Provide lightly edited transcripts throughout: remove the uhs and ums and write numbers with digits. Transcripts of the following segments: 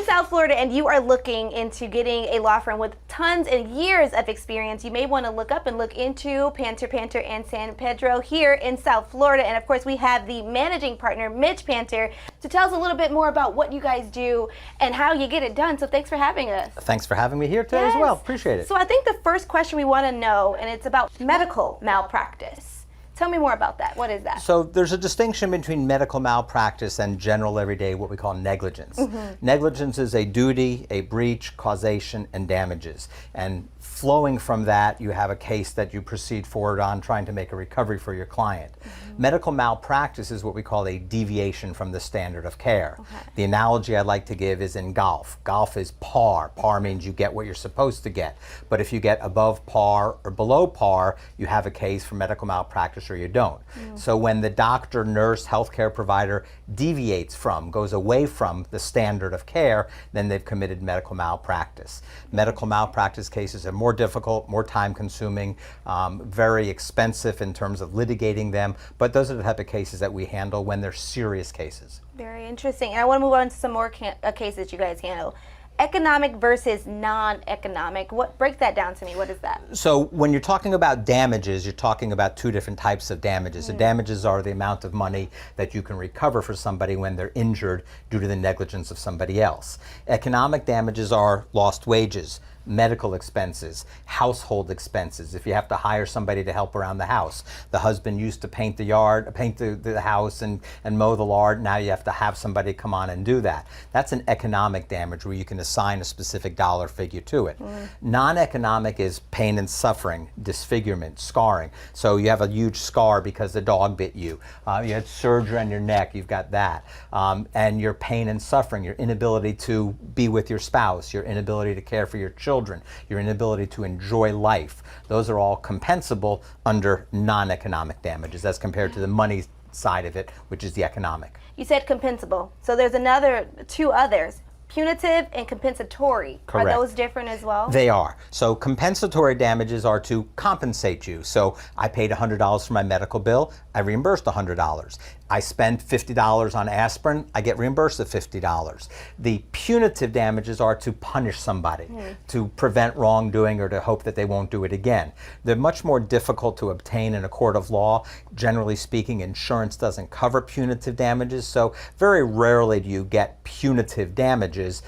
in South Florida and you are looking into getting a law firm with tons and years of experience, you may want to look into Panter and Sampedro here in South Florida. And of course, we have the managing partner, Mitch Panter, to tell us a little bit more about what you guys do and how you get it done. So thanks for having us. Thanks for having me here today as well. Appreciate it. So I think the first question we want to know, and it's about medical malpractice. Tell me more about that. What is that? So there's a distinction between medical malpractice and general everyday, what we call negligence. Negligence is a duty, a breach, causation, and damages. And flowing from that, you have a case that you proceed forward on trying to make a recovery for your client. Medical malpractice is what we call a deviation from the standard of care. The analogy I like to give is in golf. Golf is par. Par means you get what you're supposed to get. But if you get above par or below par, you have a case for medical malpractice or you don't. So when the doctor, nurse, healthcare provider deviates from, goes away from the standard of care, then they've committed medical malpractice. Medical malpractice cases are more difficult, more time consuming, very expensive in terms of litigating them, but those are the type of cases that we handle when they're serious cases. Very interesting. And I want to move on to some more cases you guys handle. Economic versus non-economic. Break that down to me. What is that? So when you're talking about damages, you're talking about two different types of damages. The damages are the amount of money that you can recover for somebody when they're injured due to the negligence of somebody else. Economic damages are lost wages, medical expenses, household expenses. If you have to hire somebody to help around the house, the husband used to paint the yard, paint the house and mow the lawn, now you have to have somebody come on and do that. That's an economic damage where you can assign a specific dollar figure to it. Non-economic is pain and suffering, disfigurement, scarring. So you have a huge scar because the dog bit you. You had surgery on your neck, you've got that. And your pain and suffering, your inability to be with your spouse, your inability to care for your children, your inability to enjoy life. Those are all compensable under non-economic damages as compared to the money side of it, which is the economic. You said compensable. So there's two others. Punitive and compensatory. Correct. Are those different as well? They are. So compensatory damages are to compensate you. So I paid $100 for my medical bill, I reimbursed $100. I spent $50 on aspirin, I get reimbursed the $50. The punitive damages are to punish somebody, to prevent wrongdoing or to hope that they won't do it again. They're much more difficult to obtain in a court of law. Generally speaking, insurance doesn't cover punitive damages, so very rarely do you get punitive damages.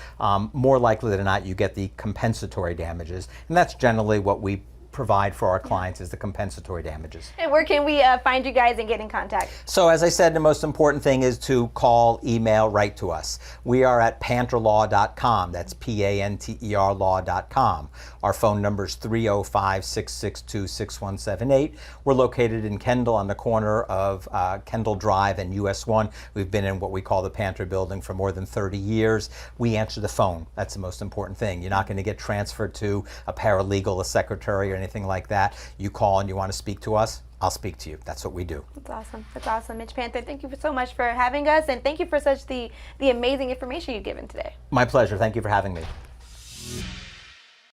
More likely than not, you get the compensatory damages, and that's generally what we provide for our clients is the compensatory damages. And where can we find you guys and get in contact? So as I said, the most important thing is to call, email, write to us. We are at panterlaw.com. That's P-A-N-T-E-R law.com. Our phone number is 305-662-6178. We're located in Kendall on the corner of Kendall Drive and US 1. We've been in what we call the Panter building for more than 30 years. We answer the phone. That's the most important thing. You're not going to get transferred to a paralegal, a secretary, or anything like that. You call and you want to speak to us, I'll speak to you. That's what we do. That's awesome. That's awesome. Mitch Panter, thank you so much for having us, and thank you for the amazing information you've given today. My pleasure. Thank you for having me.